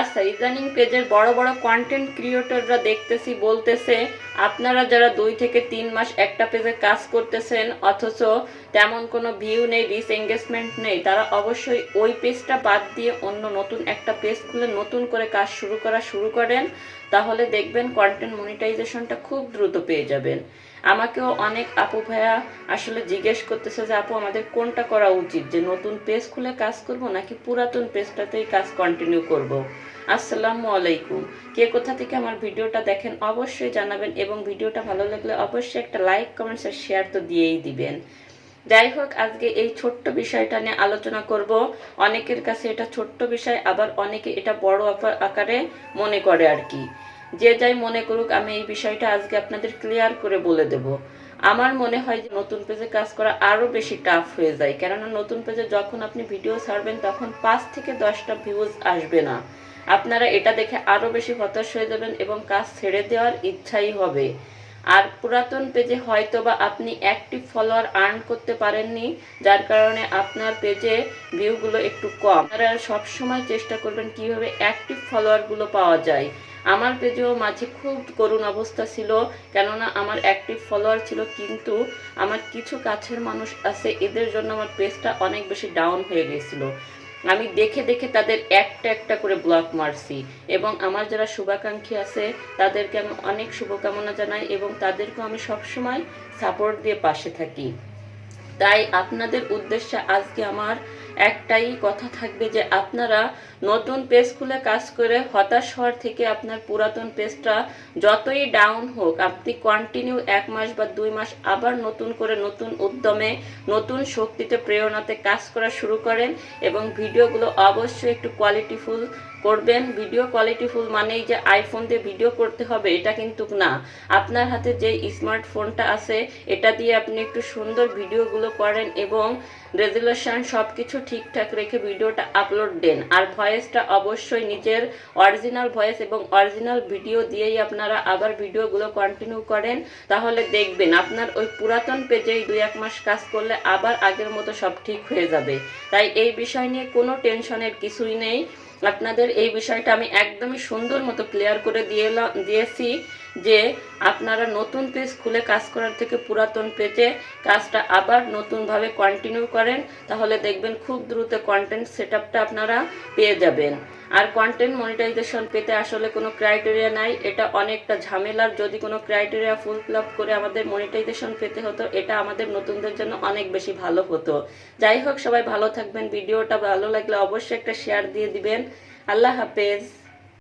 আচ্ছা, ইদানিং পেজের বড় বড় কন্টেন্ট ক্রিয়েটররা দেখতেছি বলতেছে আপনারা যারা 2 থেকে 3 মাস একটা পেজে কাজ করতেছেন অথচ তেমন কোনো ভিউ নেই, রিচ এঙ্গেজমেন্ট নেই, তারা অবশ্যই ওই পেজটা বাদ দিয়ে অন্য নতুন একটা পেজ খুলে নতুন করে কাজ শুরু করেন, তাহলে দেখবেন কন্টেন্ট মনিটাইজেশনটা খুব দ্রুত পেয়ে যাবেন। আমাকেও অনেক আপু ভাইয়া আসলে জিজ্ঞেস করতেছে যে আপু আমাদের কোনটা করা উচিত, যে নতুন পেজ খুলে কাজ করব নাকি পুরাতন পেজটাতেই কাজ কন্টিনিউ করব। আসসালামু আলাইকুম, কে কোথা থেকে আমার ভিডিওটা দেখেন অবশ্যই জানাবেন, এবং ভিডিওটা ভালো লাগলে অবশ্যই একটা লাইক কমেন্টস আর শেয়ার তো দিয়েই দিবেন। যাই হোক, আজকে এই ছোট্ট বিষয়টা নিয়ে আলোচনা করব। অনেকের কাছে এটা ছোট্ট বিষয়, আবার অনেকে এটা বড় আকারে মনে করে আর কি। যে যাই মনে করুক, আমি এই বিষয়টা আজকে আপনাদের ক্লিয়ার করে বলে দেব। আমার মনে হয় যে নতুন পেজে কাজ করা আরো বেশি টাফ হয়ে যায়, কেননা নতুন পেজে যখন আপনি ভিডিও ছাড়বেন তখন 5 থেকে 10টা ভিউজ আসবে না। আপনারা এটা দেখে আরো বেশি হতাশ হয়ে যাবেন এবং কাজ ছেড়ে দেওয়ার ইচ্ছাই হবে। আর পুরাতন পেজে হয়তো বা আপনি অ্যাক্টিভ ফলোয়ার আর্ন করতে পারেননি, যার কারণে আপনার পেজে ভিউগুলো একটু কম। আপনারা সবসময় চেষ্টা করবেন কিভাবে অ্যাক্টিভ ফলোয়ারগুলো পাওয়া যায়। আমার পেজেও মাঝে খুব করুণ অবস্থা ছিল, কেননা আমার অ্যাক্টিভ ফলোয়ার ছিল, কিন্তু আমার কিছু কাছের মানুষ আছে, এদের জন্য আমার পেজটা অনেক বেশি ডাউন হয়ে গেছিল। আমি দেখে দেখে তাদের একটা একটা করে ব্লক মারছি, এবং আমার যারা শুভাকাঙ্ক্ষী আছে তাদেরকে আমি অনেক শুভকামনা জানাই, এবং তাদেরকেও আমি সবসময় সাপোর্ট দিয়ে পাশে থাকি। তাই আপনাদের উদ্দেশ্যে আজকে আমার একটাই কথা থাকবে যে আপনারা নতুন পেজ খুলে কাজ করে হতাশ হওয়ার থেকে আপনার পুরাতন পেজটা যতই ডাউন হোক, আপনি কন্টিনিউ 1 মাস বা 2 মাস আবার নতুন করে নতুন উদ্যমে নতুন শক্তিতে প্রেরণাতে কাজ করা শুরু করেন, এবং ভিডিওগুলো অবশ্যই একটু কোয়ালিটিফুল করবেন। ভিডিও কোয়ালিটিফুল মানেই যে আইফোন দিয়ে ভিডিও করতে হবে এটা কিন্তু না। আপনার হাতে যে স্মার্টফোনটা আছে এটা দিয়ে আপনি একটু সুন্দর ভিডিওগুলো করেন এবং রেজুলেশন সব কিছু ঠিকঠাক রেখে ভিডিওটা আপলোড দেন। আর ভয়েসটা অবশ্যই নিজের অরিজিনাল ভয়েস এবং অরিজিনাল ভিডিও দিয়েই আপনারা আবার ভিডিওগুলো কন্টিনিউ করেন, তাহলে দেখবেন আপনার ওই পুরাতন পেজেই 2-1 মাস কাজ করলে আবার আগের মতো সব ঠিক হয়ে যাবে। তাই এই বিষয় নিয়ে কোনো টেনশনের কিছুই নেই। আপনাদের এই বিষয়টা আমি একদমই সুন্দর মতো ক্লিয়ার করে দিয়েছি যে আপনারা নতুন পেজ খুলে কাজ করার থেকে পুরাতন পেজে কাজটা আবার নতুনভাবে কন্টিনিউ করেন, তাহলে দেখবেন খুব দ্রুত কন্টেন্ট সেটআপটা আপনারা পেয়ে যাবেন। আর কন্টেন্ট মনিটাইজেশন পেতে আসলে কোনো ক্রাইটেরিয়া নাই, এটা অনেকটা ঝামেলার। যদি কোনো ক্রাইটেরিয়া ফুলফিল আপ করে আমাদের মনিটাইজেশন পেতে হতো, এটা আমাদের নতুনদের জন্য অনেক বেশি ভালো হতো। যাই হোক, সবাই ভালো থাকবেন। ভিডিওটা ভালো লাগলে অবশ্যই একটা শেয়ার দিয়ে দিবেন। আল্লাহ হাফেজ।